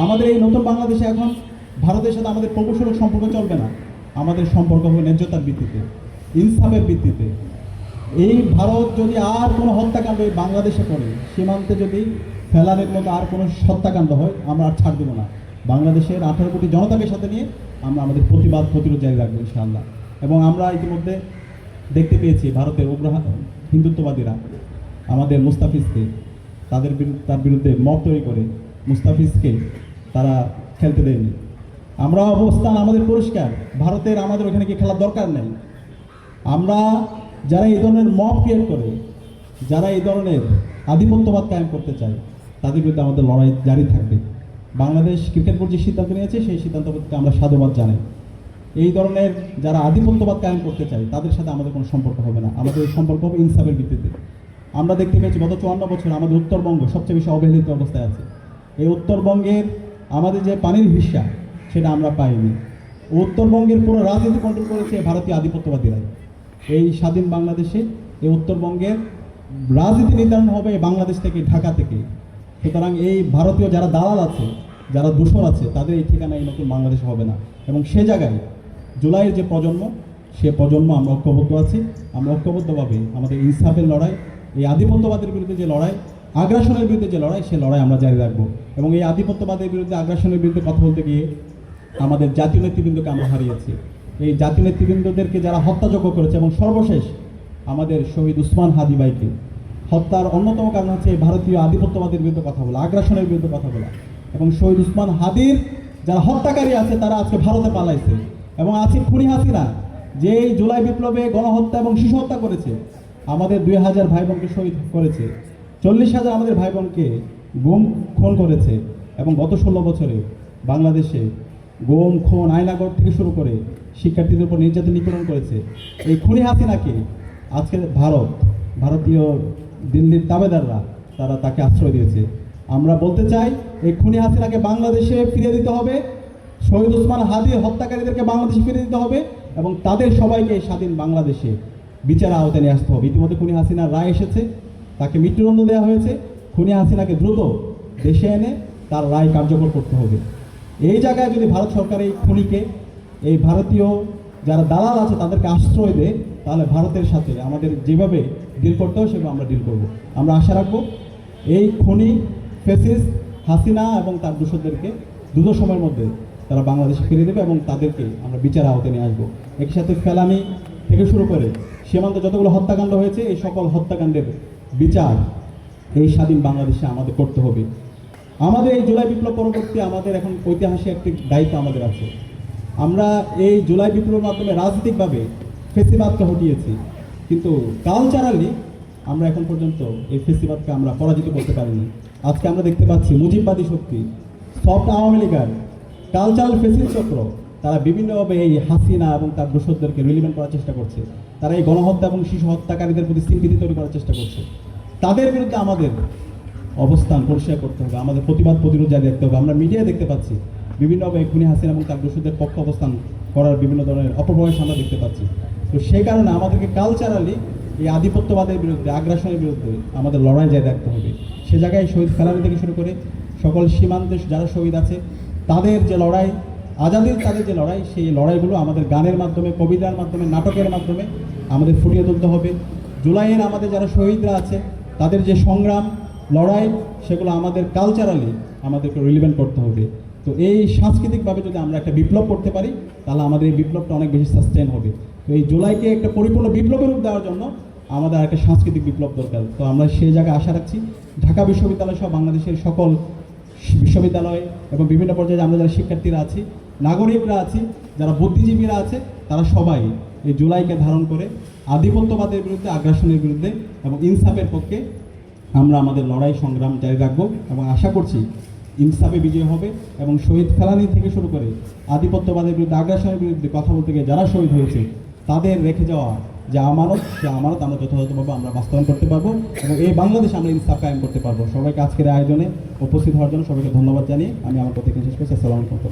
আমাদের এই নতুন বাংলাদেশে এখন ভারতের সাথে আমাদের প্রকৌশলক সম্পর্ক চলবে না, আমাদের সম্পর্ক হবে ন্যায্যতার ভিত্তিতে, ইনসাফের ভিত্তিতে। এই ভারত যদি আর কোনো হত্যাকাণ্ড এই বাংলাদেশে করে, সীমান্তে যদি ফেলানের মতো আর কোনো হত্যাকাণ্ড হয়, আমরা আর ছাড় দেব না। বাংলাদেশের 18 কোটি জনতাকে সাথে নিয়ে আমরা আমাদের প্রতিবাদ প্রতিরোধ জারি রাখবো ইনশাআল্লাহ। এবং আমরা ইতিমধ্যে দেখতে পেয়েছি ভারতের উগ্র হিন্দুত্ববাদীরা আমাদের মুস্তাফিজকে তার বিরুদ্ধে মব তৈরি করে মুস্তাফিজকে তারা খেলতে দেয়নি। আমরা অবস্থান আমাদের পরিষ্কার, ভারতের আমাদের ওখানে কি খেলার দরকার নেই। আমরা যারা এই ধরনের মব ক্রিয়েট করে, যারা এই ধরনের আধিপত্যবাদ কায়েম করতে চায়, তাদের বিরুদ্ধে আমাদের লড়াই জারি থাকবে। বাংলাদেশ ক্রিকেট বোর্ড যে সিদ্ধান্ত নিয়েছে সেই সিদ্ধান্তকে আমরা সাধুবাদ জানাই। এই ধরনের যারা আধিপত্যবাদ কায়েম করতে চায় তাদের সাথে আমাদের কোনো সম্পর্ক হবে না, আমাদের সম্পর্ক হবে ইনসাফের ভিত্তিতে। আমরা দেখতে পেয়েছি গত 54 বছর আমাদের উত্তরবঙ্গ সবচেয়ে বেশি অবহেলিত অবস্থায় আছে। এই উত্তরবঙ্গের আমাদের যে পানির হিস্সা সেটা আমরা পাইনি। উত্তরবঙ্গের পুরো রাজনীতি কন্ট্রোল করেছে ভারতীয় আধিপত্যবাদীরাই। এই স্বাধীন বাংলাদেশে এই উত্তরবঙ্গের রাজনীতি নির্ধারণ হবে বাংলাদেশ থেকে, ঢাকা থেকে। সুতরাং এই ভারতীয় যারা দালাল আছে, যারা দূষণ আছে, তাদের এই ঠিকানা এই নতুন বাংলাদেশ হবে না। এবং সে জায়গায় জুলাইয়ের যে প্রজন্ম, সে প্রজন্ম আমরা ঐক্যবদ্ধ আছি। আমরা ঐক্যবদ্ধভাবে আমাদের ইনসাফের লড়াই, এই আধিপত্যবাদের বিরুদ্ধে যে লড়াই, আগ্রাসনের বিরুদ্ধে যে লড়াই, সে লড়াই আমরা জারি রাখবো। এবং এই আধিপত্যবাদের বিরুদ্ধে, আগ্রাসনের বিরুদ্ধে কথা বলতে গিয়ে আমাদের জাতীয় নেতৃবৃন্দকে আমরা হারিয়েছি। এই জাতীয় নেতৃবৃন্দদেরকে যারা হত্যাযজ্ঞ করেছে, এবং সর্বশেষ আমাদের শহীদ উসমান হাদি ভাইকে হত্যার অন্যতম কারণ হচ্ছে ভারতীয় আধিপত্যবাদের বিরুদ্ধে কথা বলা, আগ্রাসনের বিরুদ্ধে কথা বলা। এবং শহীদ উসমান হাদির যারা হত্যাকারী আছে তারা আজকে ভারতে পালাইছে। এবং আছে খুনি হাসিনা, যে এই জুলাই বিপ্লবে গণহত্যা এবং শিশু হত্যা করেছে, আমাদের 2000 ভাই বোনকে শহীদ করেছে, 40,000 আমাদের ভাই বোনকে গুম খুন করেছে। এবং গত 16 বছরে বাংলাদেশে গুম খুন, আয়নাগর থেকে শুরু করে শিক্ষার্থীদের উপর নির্যাতন নিপীড়ন করেছে। এই খুনি হাসিনাকে আজকে ভারতীয় দিল্লির তাবেদাররা তারা তাকে আশ্রয় দিয়েছে। আমরা বলতে চাই এই খুনি হাসিনাকে বাংলাদেশে ফিরে দিতে হবে, শহীদ উসমান হাদির হত্যাকারীদেরকে বাংলাদেশে ফিরে দিতে হবে, এবং তাদের সবাইকে স্বাধীন বাংলাদেশে বিচারের আওতায় নিয়ে আসতে হবে। ইতিমধ্যে খুনি হাসিনার রায় এসেছে, তাকে মৃত্যুদণ্ড দেওয়া হয়েছে। খুনি হাসিনাকে দ্রুত দেশে এনে তার রায় কার্যকর করতে হবে। এই জায়গায় যদি ভারত সরকার এই খুনিকে, এই ভারতীয় যারা দালাল আছে তাদেরকে আশ্রয় দেয়, তাহলে ভারতের সাথে আমাদের যেভাবে ডিল করতে হয় সেভাবে আমরা ডিল করব। আমরা আশা রাখবো এই খুনি ফ্যাসিস্ট হাসিনা এবং তার দূষকদেরকে দ্রুত সময়ের মধ্যে তারা বাংলাদেশে ফিরে দেবে, এবং তাদেরকে আমরা বিচার আওতায় নিয়ে আসবো। একই সাথে ফেলানি থেকে শুরু করে সীমান্তে যতগুলো হত্যাকাণ্ড হয়েছে, এই সকল হত্যাকাণ্ডের বিচার এই স্বাধীন বাংলাদেশে আমাদের করতে হবে। আমাদের এই জুলাই বিপ্লব পরবর্তী আমাদের এখন ঐতিহাসিক একটি দায়িত্ব আমাদের আছে। আমরা এই জুলাই বিপ্লবের মাধ্যমে রাজনৈতিকভাবে ফেসিবাদকে হটিয়েছি, কিন্তু কালচারালি আমরা এখন পর্যন্ত এই ফেসিবাদকে আমরা পরাজিত করতে পারিনি। আজকে আমরা দেখতে পাচ্ছি মুজিববাদী শক্তি, সফট আওয়ামী লীগের কালচারাল ফেসিস চক্র, তারা বিভিন্নভাবে এই হাসিনা এবং তার দোষরদেরকে রিলিভেন্ট করার চেষ্টা করছে। তারা এই গণহত্যা এবং শিশু হত্যাকারীদের প্রতি সিম্পিতি তৈরি করার চেষ্টা করছে। তাদের বিরুদ্ধে আমাদের অবস্থান পরিষ্কার করতে হবে, আমাদের প্রতিবাদ প্রতিরোধ জারি রাখতে হবে। আমরা মিডিয়ায় দেখতে পাচ্ছি বিভিন্নভাবে খুনি হাসিনা এবং তার দোষরদের পক্ষে অবস্থান করার বিভিন্ন ধরনের অপপ্রয়াস আমরা দেখতে পাচ্ছি। তো সেই কারণে আমাদেরকে কালচারালি এই আধিপত্যবাদের বিরুদ্ধে, আগ্রাসনের বিরুদ্ধে আমাদের লড়াই জারি রাখতে হবে। সে জায়গায় শহীদ ফেলানি থেকে শুরু করে সকল সীমান্তে যারা শহীদ আছে তাদের যে লড়াই, আজাদির তাদের যে লড়াই, সেই লড়াইগুলো আমাদের গানের মাধ্যমে, কবিতার মাধ্যমে, নাটকের মাধ্যমে আমাদের ফুটিয়ে তুলতে হবে। জুলাইয়ের আমাদের যারা শহীদরা আছে তাদের যে সংগ্রাম, লড়াই, সেগুলো আমাদের কালচারালি আমাদেরকে রিলিভেন্ট করতে হবে। তো এই সাংস্কৃতিকভাবে যদি আমরা একটা বিপ্লব করতে পারি, তাহলে আমাদের এই বিপ্লবটা অনেক বেশি সাস্টেন হবে। তো এই জুলাইকে একটা পরিপূর্ণ বিপ্লবের রূপ দেওয়ার জন্য আমাদের একটা সাংস্কৃতিক বিপ্লব দরকার। তো আমরা সেই জায়গায় আশা রাখছি ঢাকা বিশ্ববিদ্যালয় সহ বাংলাদেশের সকল বিশ্ববিদ্যালয় এবং বিভিন্ন পর্যায়ে আমরা যারা শিক্ষার্থীরা আছি, নাগরিকরা আছি, যারা বুদ্ধিজীবীরা আছে, তারা সবাই এই জুলাইকে ধারণ করে আধিপত্যবাদের বিরুদ্ধে, আগ্রাসনের বিরুদ্ধে এবং ইনসাফের পক্ষে আমরা আমাদের লড়াই সংগ্রাম জারি রাখবো। এবং আশা করছি ইনসাফে বিজয় হবে, এবং শহীদ ফেলানি থেকে শুরু করে আধিপত্যবাদের বিরুদ্ধে, আগ্রাসনের বিরুদ্ধে কথা বলতে গিয়ে যারা শহীদ হয়েছে তাদের রেখে যাওয়া যে আমানত, সে আমানত আমরা যথাযথভাবে আমরা বাস্তবায়ন করতে পারবো, এবং এই বাংলাদেশে আমরা ইনসাফ কায়েম করতে পারবো। সবাইকে আজকের আয়োজনে উপস্থিত হওয়ার জন্য সবাইকে ধন্যবাদ জানিয়ে আমি আমার কথা শেষ করছি। আসসালামু আলাইকুম।